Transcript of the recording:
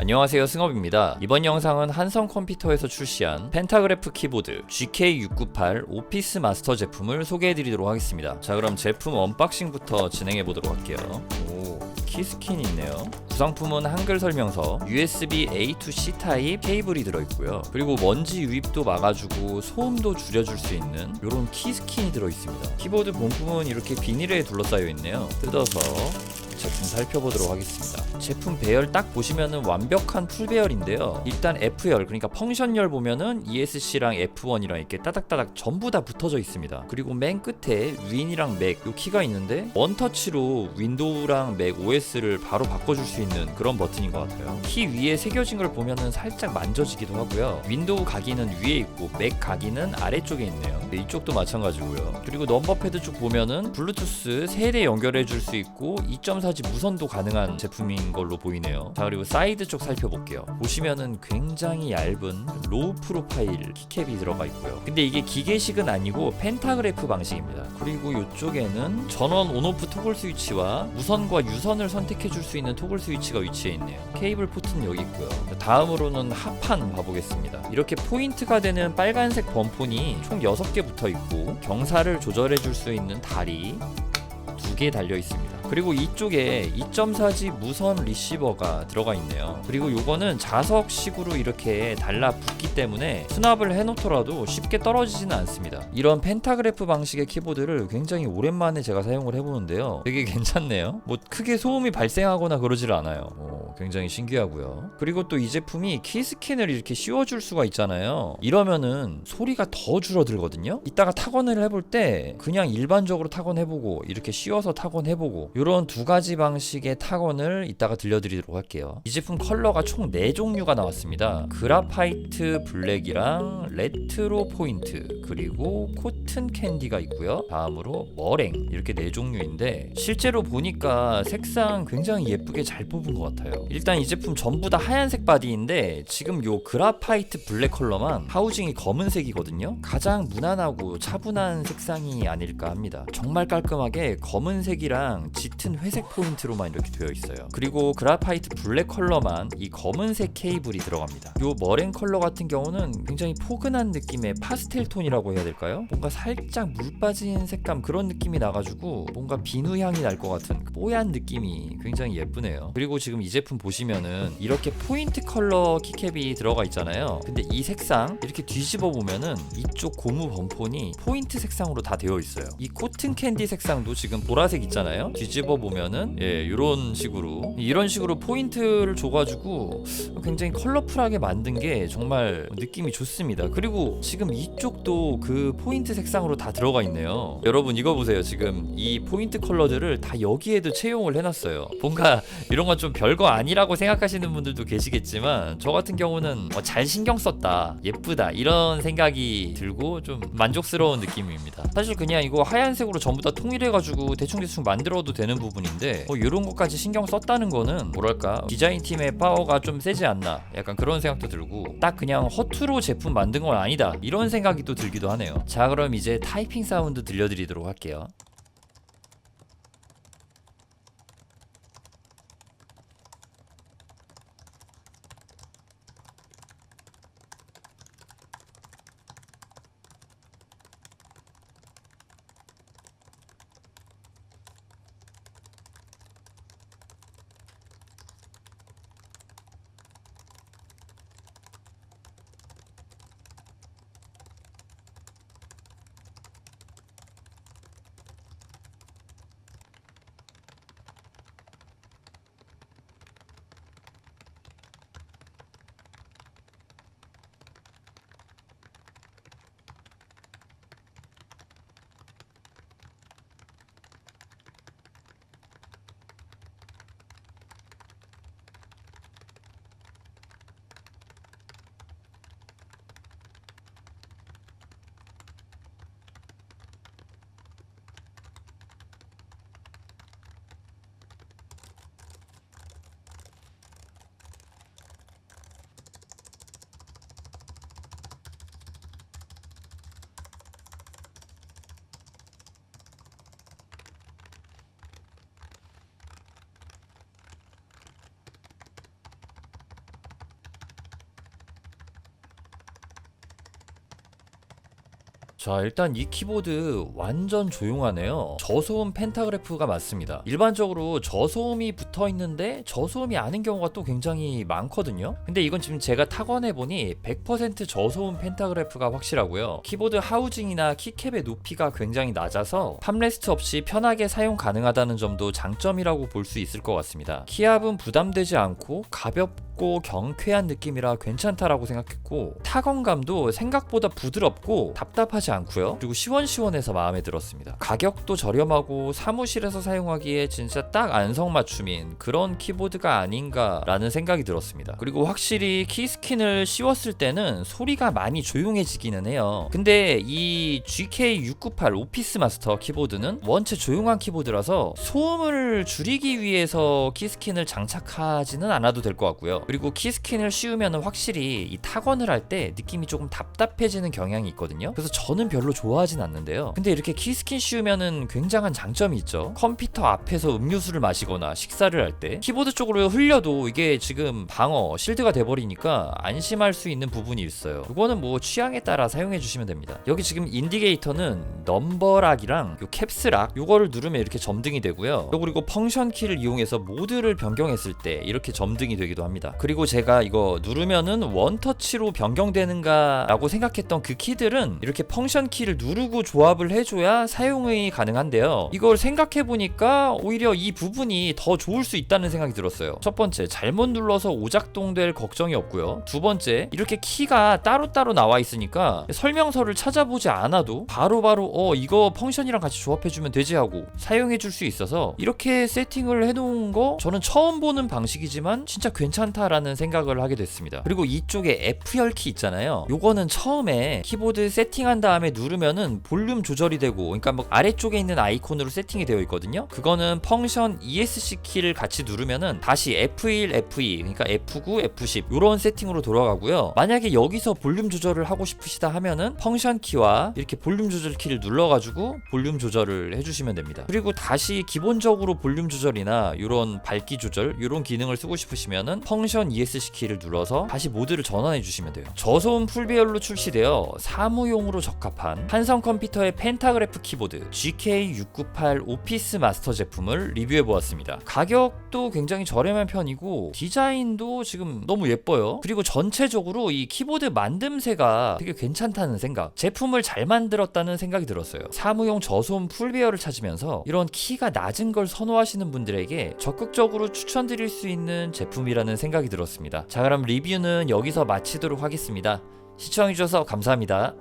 안녕하세요, 승업입니다. 이번 영상은 한성컴퓨터에서 출시한 펜타그래프 키보드 GK698 오피스 마스터 제품을 소개해드리도록 하겠습니다. 자, 그럼 제품 언박싱부터 진행해보도록 할게요. 키스킨이 있네요. 구성품은 한글 설명서, USB A to C 타입 케이블이 들어있고요. 그리고 먼지 유입도 막아주고 소음도 줄여줄 수 있는 이런 키스킨이 들어있습니다. 키보드 본품은 이렇게 비닐에 둘러싸여 있네요. 뜯어서 제품 살펴보도록 하겠습니다. 제품 배열 딱 보시면은 완벽한 풀 배열인데요. 일단 F열, 그러니까 펑션열 보면은 ESC랑 F1이랑 이렇게 따닥따닥 전부 다 붙어져 있습니다. 그리고 맨 끝에 윈이랑 맥 요 키가 있는데 원터치로 윈도우랑 맥 OS를 바로 바꿔줄 수 있는 그런 버튼인 것 같아요. 키 위에 새겨진 걸 보면은 살짝 만져지기도 하고요. 윈도우 가기는 위에 있고 맥 가기는 아래쪽에 있네요. 이쪽도 마찬가지고요. 그리고 넘버 패드 쪽 보면은 블루투스 3대 연결해 줄 수 있고 2.4G 무선도 가능한 제품인 걸로 보이네요. 자, 그리고 사이드 쪽 살펴볼게요. 보시면은 굉장히 얇은 로우 프로파일 키캡이 들어가 있고요. 근데 이게 기계식은 아니고 펜타그래프 방식입니다. 그리고 이쪽에는 전원 온오프 토글 스위치와 무선과 유선을 선택해 줄 수 있는 토글 스위치가 위치해 있네요. 케이블 포트는 여기 있고요. 다음으로는 하판 봐보겠습니다. 이렇게 포인트가 되는 빨간색 범폰이 총 6개 붙어 있고 경사를 조절해 줄 수 있는 다리 2개 달려 있습니다. 그리고 이쪽에 2.4G 무선 리시버가 들어가 있네요. 그리고 요거는 자석식으로 이렇게 달라붙기 때문에 수납을 해놓더라도 쉽게 떨어지지는 않습니다. 이런 펜타그래프 방식의 키보드를 굉장히 오랜만에 제가 사용을 해보는데요. 되게 괜찮네요. 뭐 크게 소음이 발생하거나 그러질 않아요. 굉장히 신기하고요. 그리고 또 이 제품이 키스킨을 이렇게 씌워줄 수가 있잖아요. 이러면은 소리가 더 줄어들거든요. 이따가 타건을 해볼 때 그냥 일반적으로 타건 해보고 이렇게 씌워서 타건 해보고 이런 2가지 방식의 타건을 이따가 들려드리도록 할게요. 이 제품 컬러가 총 4종류가 나왔습니다. 그라파이트 블랙이랑 레트로 포인트 그리고 코튼 캔디가 있고요. 다음으로 머랭 이렇게 4종류인데 실제로 보니까 색상 굉장히 예쁘게 잘 뽑은 것 같아요. 일단 이 제품 전부 다 하얀색 바디인데 지금 요 그라파이트 블랙 컬러만 하우징이 검은색이거든요. 가장 무난하고 차분한 색상이 아닐까 합니다. 정말 깔끔하게 검은색이랑 짙은 회색 포인트로만 이렇게 되어 있어요. 그리고 그라파이트 블랙 컬러만 이 검은색 케이블이 들어갑니다. 요 머랭 컬러 같은 경우는 굉장히 포근한 느낌의 파스텔 톤이라고 해야 될까요? 뭔가 살짝 물 빠진 색감 그런 느낌이 나가지고 뭔가 비누 향이 날 것 같은 뽀얀 느낌이 굉장히 예쁘네요. 그리고 지금 이 제품 보시면은 이렇게 포인트 컬러 키캡이 들어가 있잖아요. 근데 이 색상 이렇게 뒤집어 보면은 이쪽 고무 범폰이 포인트 색상으로 다 되어 있어요. 이 코튼 캔디 색상도 지금 보라색 있잖아요. 뒤집어 보면은 이런 식으로 포인트를 줘가지고 굉장히 컬러풀하게 만든 게 정말 느낌이 좋습니다. 그리고 지금 이쪽도 그 포인트 색상으로 다 들어가 있네요. 여러분 이거 보세요. 지금 이 포인트 컬러들을 다 여기에도 채용을 해놨어요. 뭔가 이런 건 좀 별거 아니라고 생각하시는 분들도 계시겠지만 저 같은 경우는 잘 신경 썼다, 예쁘다 이런 생각이 들고 좀 만족스러운 느낌입니다. 사실 그냥 이거 하얀색으로 전부 다 통일해가지고 대충 만들어도 되는 부분인데 이런 것까지 신경 썼다는 거는 뭐랄까 디자인팀의 파워가 좀 세지 않나 약간 그런 생각도 들고 딱 그냥 허투루 제품 만든 건 아니다 이런 생각이 또 들기도 하네요. 자, 그럼 이제 타이핑 사운드 들려드리도록 할게요. 자, 일단 이 키보드 완전 조용하네요. 저소음 펜타그래프가 맞습니다. 일반적으로 저소음이 붙어 있는데 저소음이 아닌 경우가 또 굉장히 많거든요. 근데 이건 지금 제가 타건해보니 100% 저소음 펜타그래프가 확실하고요. 키보드 하우징이나 키캡의 높이가 굉장히 낮아서 팜레스트 없이 편하게 사용 가능하다는 점도 장점이라고 볼 수 있을 것 같습니다. 키압은 부담되지 않고 가볍고 경쾌한 느낌이라 괜찮다라고 생각했고, 타건감도 생각보다 부드럽고 답답하지 않고요. 그리고 시원시원해서 마음에 들었습니다. 가격도 저렴하고 사무실에서 사용하기에 진짜 딱 안성맞춤인 그런 키보드가 아닌가라는 생각이 들었습니다. 그리고 확실히 키스킨을 씌웠을 때는 소리가 많이 조용해지기는 해요. 근데 이 GK698 오피스 마스터 키보드는 원체 조용한 키보드라서 소음을 줄이기 위해서 키스킨을 장착하지는 않아도 될 것 같고요. 그리고 키스킨을 씌우면 확실히 이 타건을 할 때 느낌이 조금 답답해지는 경향이 있거든요. 그래서 저는 별로 좋아하진 않는데요. 근데 이렇게 키스킨 씌우면은 굉장한 장점이 있죠. 컴퓨터 앞에서 음료수를 마시거나 식사를 할 때 키보드 쪽으로 흘려도 이게 지금 방어, 실드가 돼버리니까 안심할 수 있는 부분이 있어요. 이거는 뭐 취향에 따라 사용해 주시면 됩니다. 여기 지금 인디게이터는 넘버락이랑 요 캡스락 요거를 누르면 이렇게 점등이 되고요. 그리고 펑션 키를 이용해서 모드를 변경했을 때 이렇게 점등이 되기도 합니다. 그리고 제가 이거 누르면은 원터치로 변경되는가 라고 생각했던 그 키들은 이렇게 펑션 키를 누르고 조합을 해줘야 사용이 가능한데요. 이걸 생각해보니까 오히려 이 부분이 더 좋을 수 있다는 생각이 들었어요. 첫 번째, 잘못 눌러서 오작동될 걱정이 없고요. 두 번째, 이렇게 키가 따로따로 나와 있으니까 설명서를 찾아보지 않아도 바로바로 이거 펑션이랑 같이 조합해주면 되지 하고 사용해줄 수 있어서 이렇게 세팅을 해놓은 거 저는 처음 보는 방식이지만 진짜 괜찮다라는 생각을 하게 됐습니다. 그리고 이쪽에 F열 키 있잖아요. 요거는 처음에 키보드 세팅한 다음에 누르면은 볼륨 조절이 되고, 그러니까 뭐 아래쪽에 있는 아이콘으로 세팅이 되어 있거든요. 그거는 펑션 ESC 키를 같이 누르면은 다시 F1, F2, 그러니까 F9, F10 요런 세팅으로 돌아가고요. 만약에 여기서 볼륨 조절을 하고 싶으시다 하면은 펑션 키와 이렇게 볼륨 조절 키를 눌러가지고 볼륨 조절을 해주시면 됩니다. 그리고 다시 기본적으로 볼륨 조절이나 이런 밝기 조절 이런 기능을 쓰고 싶으시면은 펑션 ESC 키를 눌러서 다시 모드를 전환해 주시면 돼요. 저소음 풀배열로 출시되어 사무용으로 적합한 한성 컴퓨터의 펜타그래프 키보드 GK698 오피스 마스터 제품을 리뷰해 보았습니다. 가격도 굉장히 저렴한 편이고 디자인도 지금 너무 예뻐요. 그리고 전체적으로 이 키보드 만듦새가 되게 괜찮다는 생각, 제품을 잘 만들었다는 생각이 들었어요. 사무용 저소음 풀배열을 찾으면서 이런 키가 낮은 걸 선호하시는 분들에게 적극적으로 추천드릴 수 있는 제품이라는 생각이 들었습니다. 자, 그럼 리뷰는 여기서 마치도록 하겠습니다. 시청해주셔서 감사합니다.